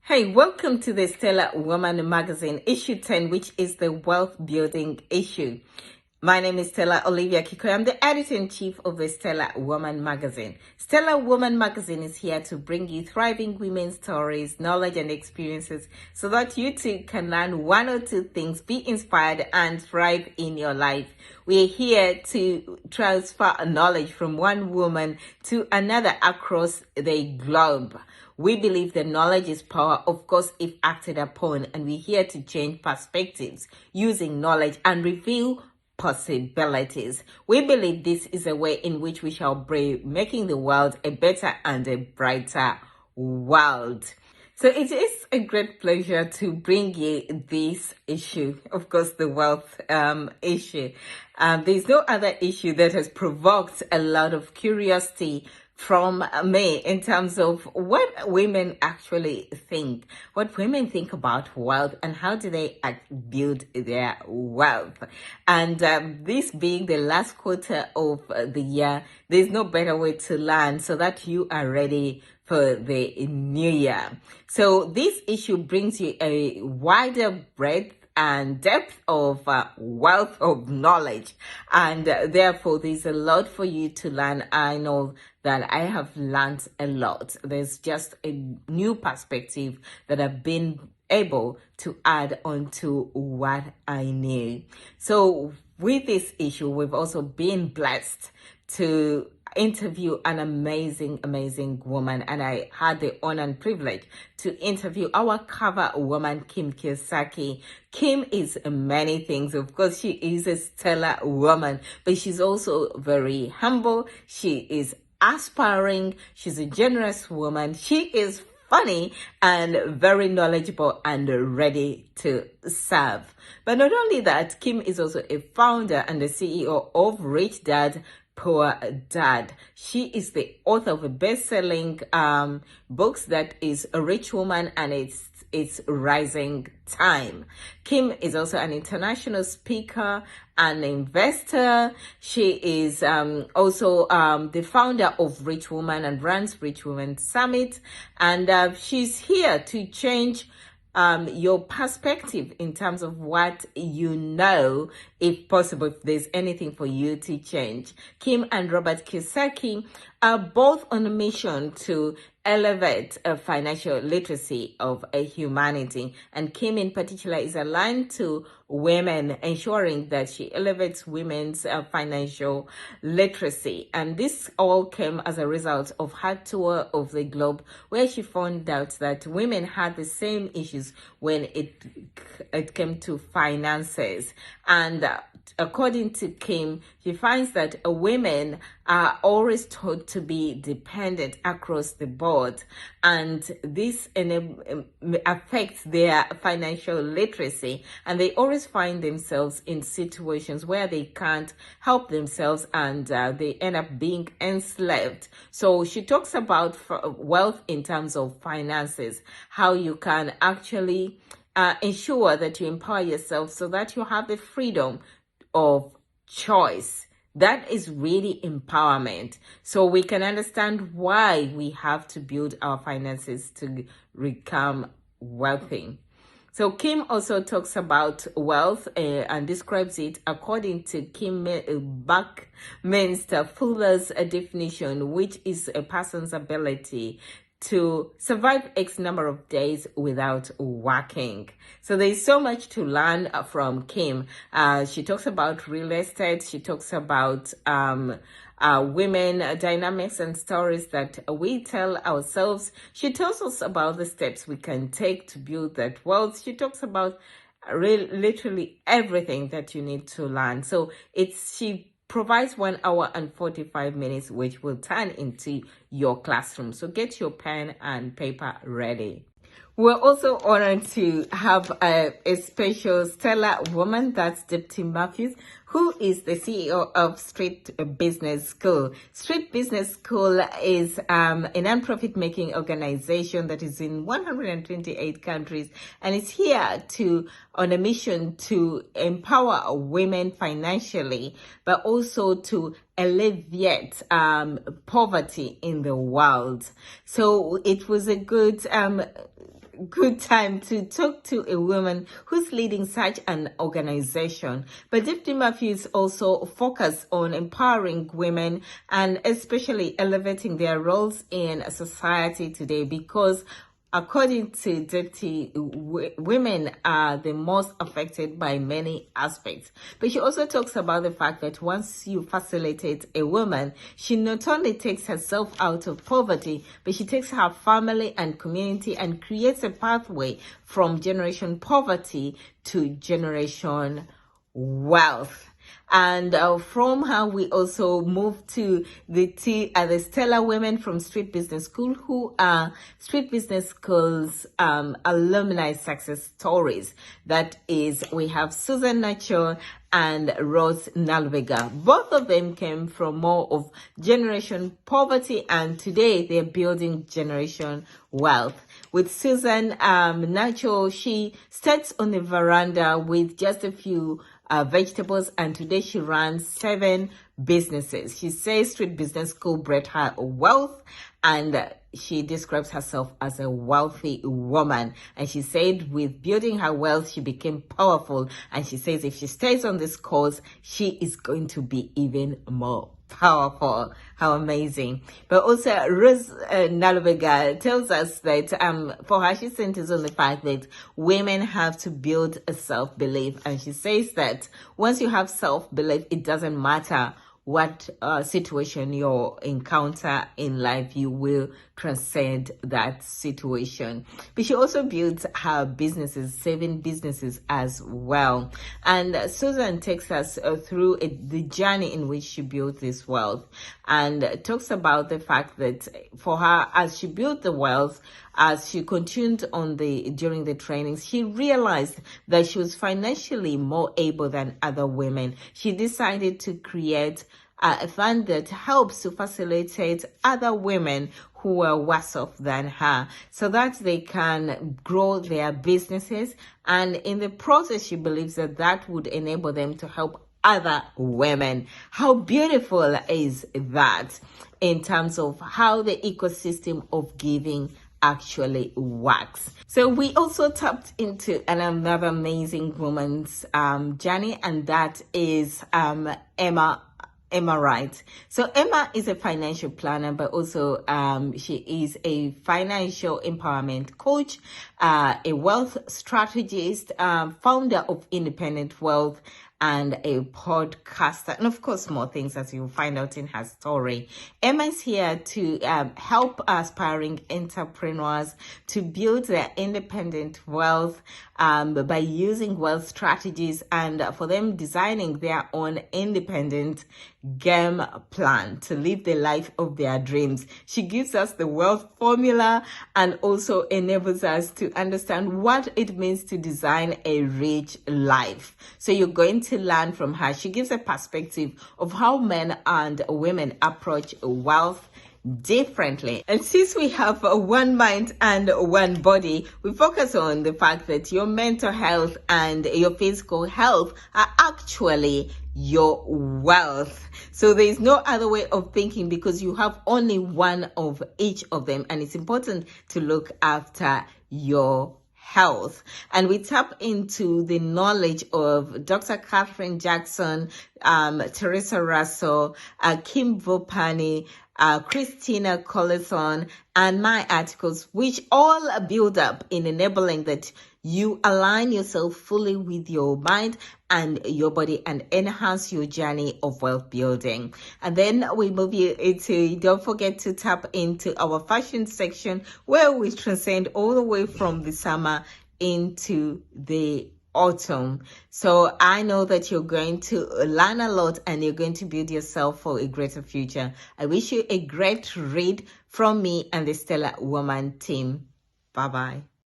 Hey, welcome to the Stellar Woman Magazine, issue 10, which is the wealth building issue. My name is Stella Olivia Kikoy. I'm the editor-in-chief of the Stellar Woman Magazine. Stellar Woman Magazine is here to bring you thriving women's stories, knowledge, and experiences so that you too can learn one or two things, be inspired, and thrive in your life. We're here to transfer knowledge from one woman to another across the globe. We believe that knowledge is power, of course, if acted upon, and we're here to change perspectives using knowledge and reveal possibilities. We believe this is a way in which we shall be making the world a better and a brighter world. So it is a great pleasure to bring you this issue, of course, the wealth issue. There's no other issue that has provoked a lot of curiosity from me in terms of what women actually think, what women think about wealth, and how do they build their wealth. And this being the last quarter of the year, there's no better way to learn so that you are ready for the new year. So this issue brings you a wider breadth and depth of wealth of knowledge, and therefore there's a lot for you to learn. I know that I have learned a lot. There's just a new perspective that I've been able to add on to what I knew. So with this issue, we've also been blessed to interview an amazing woman, and I had the honor and privilege to interview our cover woman, Kim Kiyosaki. Kim is many things. Of course, she is a stellar woman, but she's also very humble. She is aspiring. She's a generous woman. She is funny and very knowledgeable and ready to serve. But not only that, Kim is also a founder and the CEO of Rich Dad Poor Dad. She is the author of a best-selling books that is A Rich Woman and It's Rising Time. Kim is also an international speaker, an investor. She is also the founder of Rich Woman and runs Rich Woman Summit. And she's here to change your perspective in terms of what you know, if possible, if there's anything for you to change. Kim and Robert Kiyosaki are both on a mission to elevate financial literacy of humanity, and Kim in particular is aligned to women, ensuring that she elevates women's financial literacy. And this all came as a result of her tour of the globe, where she found out that women had the same issues when it came to finances. And according to Kim, she finds that women are always taught to be dependent across the board, and this affects their financial literacy, and they always find themselves in situations where they can't help themselves, and they end up being enslaved. So she talks about wealth in terms of finances, how you can actually ensure that you empower yourself so that you have the freedom of choice. That is really empowerment. So we can understand why we have to build our finances to become wealthy. So Kim also talks about wealth and describes it according to Kim Buckminster Fuller's definition, which is a person's ability to survive X number of days without working. So there's so much to learn from Kim. She talks about real estate. She talks about women dynamics and stories that we tell ourselves. She tells us about the steps we can take to build that wealth. She talks about literally everything that you need to learn. So she provides 1 hour and 45 minutes, which will turn into your classroom. So get your pen and paper ready. We're also honored to have a special stellar woman, that's Dipti Matthews, who is the CEO of Street Business School. Street Business School is a non-profit making organization that is in 128 countries, and it's here on a mission to empower women financially, but also to alleviate poverty in the world. So it was a good good time to talk to a woman who's leading such an organization. But Dipti Matthews also focus on empowering women and especially elevating their roles in society today, because according to Dipti, women are the most affected by many aspects. But she also talks about the fact that once you facilitate a woman, she not only takes herself out of poverty, but she takes her family and community and creates a pathway from generation poverty to generation wealth. And from her, we also move to the Stellar women from Street Business School, who are Street Business School's alumni success stories. That is, we have Susan Nacho and Rose Nalvega. Both of them came from more of generation poverty, and today they're building generation wealth. With Susan Nacho, she starts on the veranda with just a few vegetables, and today she runs 7 businesses. She says Street Business School bred her wealth, and she describes herself as a wealthy woman. And she said with building her wealth, she became powerful. And she says if she stays on this course, she is going to be even more powerful. How amazing. But also Rose Nalvega tells us that for her, she centers on the fact that women have to build a self-belief. And she says that once you have self-belief, it doesn't matter what situation you encounter in life, you will transcend that situation. But she also builds her businesses, 7 businesses as well. And Susan takes us through the journey in which she built this wealth, and talks about the fact that for her, as she built the wealth, as she continued on during the trainings, she realized that she was financially more able than other women. She decided to create a fund that helps to facilitate other women who are worse off than her, so that they can grow their businesses. And in the process, she believes that that would enable them to help other women. How beautiful is that in terms of how the ecosystem of giving actually works. So we also tapped into another amazing woman's journey, and that is Emma Wright. So Emma is a financial planner, but also she is a financial empowerment coach, a wealth strategist, founder of Independent Wealth, and a podcaster, and of course more things, as you'll find out in her story. Emma is here to help aspiring entrepreneurs to build their independent wealth by using wealth strategies, and for them designing their own independent game plan to live the life of their dreams. She gives us the wealth formula and also enables us to understand what it means to design a rich life. So you're going to learn from her. She gives a perspective of how men and women approach wealth differently. And since we have one mind and one body, we focus on the fact that your mental health and your physical health are actually your wealth. So there is no other way of thinking, because you have only one of each of them, and it's important to look after your health. And we tap into the knowledge of Dr. Catherine Jackson, Teresa Russell, Kim Vopani, Christina Collison, and my articles, which all build up in enabling that you align yourself fully with your mind and your body and enhance your journey of wealth building. And then we move you into, don't forget to tap into our fashion section, where we transcend all the way from the summer into the autumn. So I know that you're going to learn a lot and you're going to build yourself for a greater future. I wish you a great read from me and the Stellar Woman team. Bye-bye.